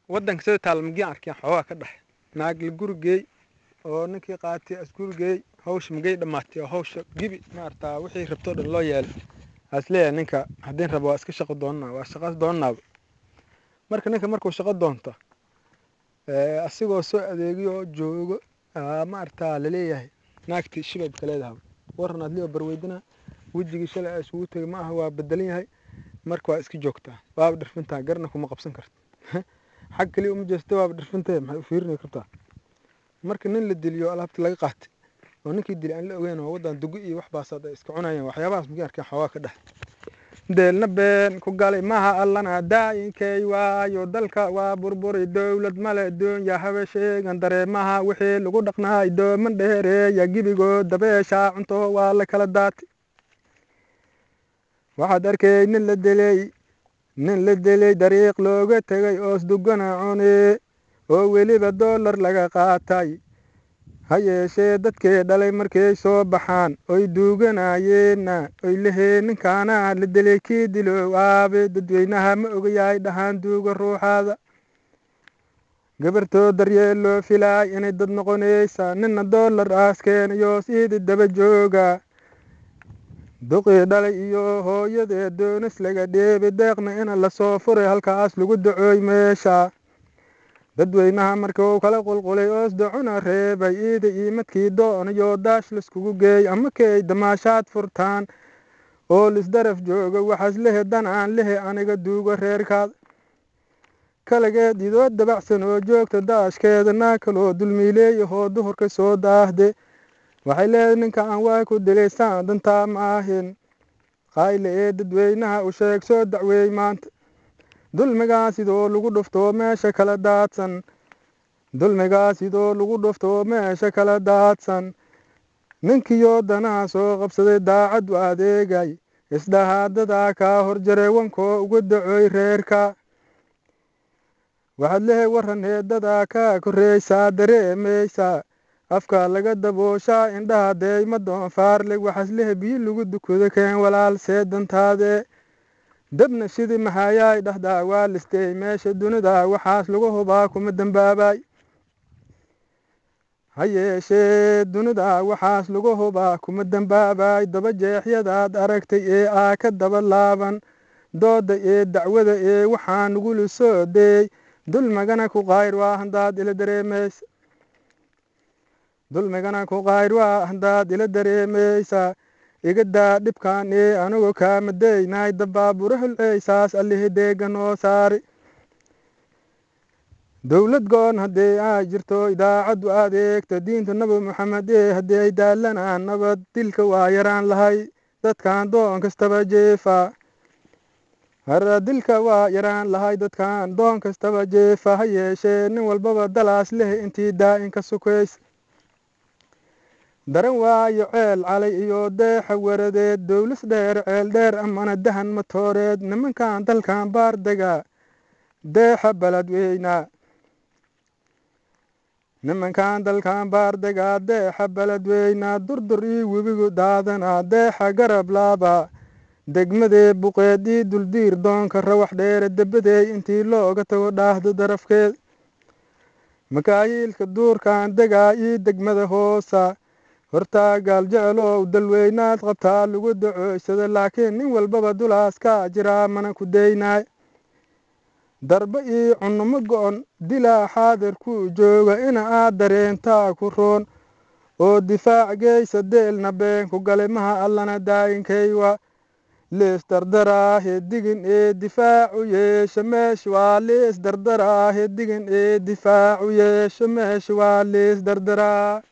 waddanka sida taalmagiin arkeen xoogaa ka dhex naag la gurigeey oo ninkii qaatay asgurigeey hawsha magay dhammaatay oo hawsha gibi maartaa wixii rabtoo dhan loo yeelay asleeya ninka haddii rabo waa iska shaqo doonnaa waa shaqas doonnaaba marka ninka markuu shaqo doonto asigoo soo adeegiyo joogo maartaa laleeyahay naagtii shibabka leedahay waran adliyo barweydina wejigii shalay ay isugu tegay ma aha waa bedelan yahay marka waa iska joogtaa waaba dhirfintaa garna kuma qabsan karta xag kaliya uma jeesta waaba dhirfintee maxay u fiirini kartaa marka nin la diliyo alaabta laga qaatay oo ninkii dili aan la ogeyn oo waddan dugo iyo wax baasaad ay iska cunayeen waxyaabahaas magi arkeen xoogaa ka dhex deelna been ku galay maha allana daayinkay waayo dalka waa burburay dowlad male doonya habe sheegan dareemaha wixii lagu dhaqnaay dooman dheereeya gibigoo dabeesha cunto waa la kala daatay waxaad arkay nin la delay dariiq looga tegay oos dugana cune oo weliba dollar laga qaatay ha yeeshee dadkii dhalay markay soo baxaan oy duuganayeenna oy laheen ninkaana la delay kii dilo aabe dadweynaha ma ogayahay dhahaan duuga ruuxaada gabartoo daryeel loo filaay inay dad noqonaysa nina dollar aaskeenayo siidi daba jooga duqii dhalay iyo hooyadee doonis laga dheebay deeqna ina lasoo furay halkaas lagu dacooy meesha dadweynaha markuu kala qulqulay oos dacuna reebay iida iimadkii doonayo daash laiskugu geey ama kay damaashaad furtaan oo lisdaraf jooga waxaas lehe dan aan lehe aniga duugo reerkaad kalageed idoo dabacsan oo joogta daashkeeda naa kaloo dulmiileeyahoo duhurka soo daahde waxay leedahay ninka aan waa ku dilaysaan dantaa ma ahin qayle ee dadweynaha u sheeg soo dacweey maanta dulmigaas idoo lagu dhufto meesha kala daadsan dulmigaas idoo lagu dhufto meesha kala daadsan ninkiyo danaha soo qabsaday daacad u adeegay isdhahaadadaa kaa horjaray wankoo uga dacooy reerka waxaad lehay waran heedadaa kaa korreysaa dareemaysaa afka laga dabooshaa indhaha deeyma doonfaarle waxaas lehe biyo lagu dukudo keen walaal seedantaade dabna shidi mahayaay dhahdaa waa listey meesha dunida waxaas lagu hubaa kuma dambaabay ha yeeshee dunida waxaas lagu hubaa kuma dambaabay daba jeexyadaad aragtay ee aa ka daba laaban dooda ee dacwada ee waxaa nagula soo deey dulmigana ku qayr waa handaad ila dareemaysa dulmigana ku qayr waa handaad ila dareemaysa igadaa dhibkaan ee anigoo kaama daynaay dabbaabura hulceysaas allihi deega noo saari dowlad goon haddii ay jirto idaacaddu adeegta diinta nabi maxamed ee haddii ay daalanaan nabad dilka waa yaraan lahay dadkaan doon kastaba jeefa hara dilka waa yaraan lahay dadkaan doon kastaba jeefa ha yeeshee nin walbaba dalaas leh intii daa'inka sukaysa daran waayo ceel calay iyo deexa waradeed dowlis dheer ceel dheer amana dahan matooreed nimankan dalkan baardega deexa baladweyna nimankan dalkan baardega deexa baladweyna durdur ii webigu daadana deexa garab laaba degmadee buqeed ii duldiir doonka rawax dheere debadeey intii looga tago dhaahdo darafkeed makaayiilka duurkan degaa ii degmada hoosa hortaa gaal jecelow dalweynaad qabtaa lagu dacooysada laakiin nin walbaba dulaas kaa jiraa mana ku daynaay darba ii cunuma go'on dilaa xaadir ku jooga ina aad dareentaa ku roon oo difaac geysa deelna been ku galay maha allana daayinkaywa lees dardaraahe digin ee difaacu yeesha meesha waa lees dardaraahe digin ee difaacu yeesha meesha waa lees dardaraa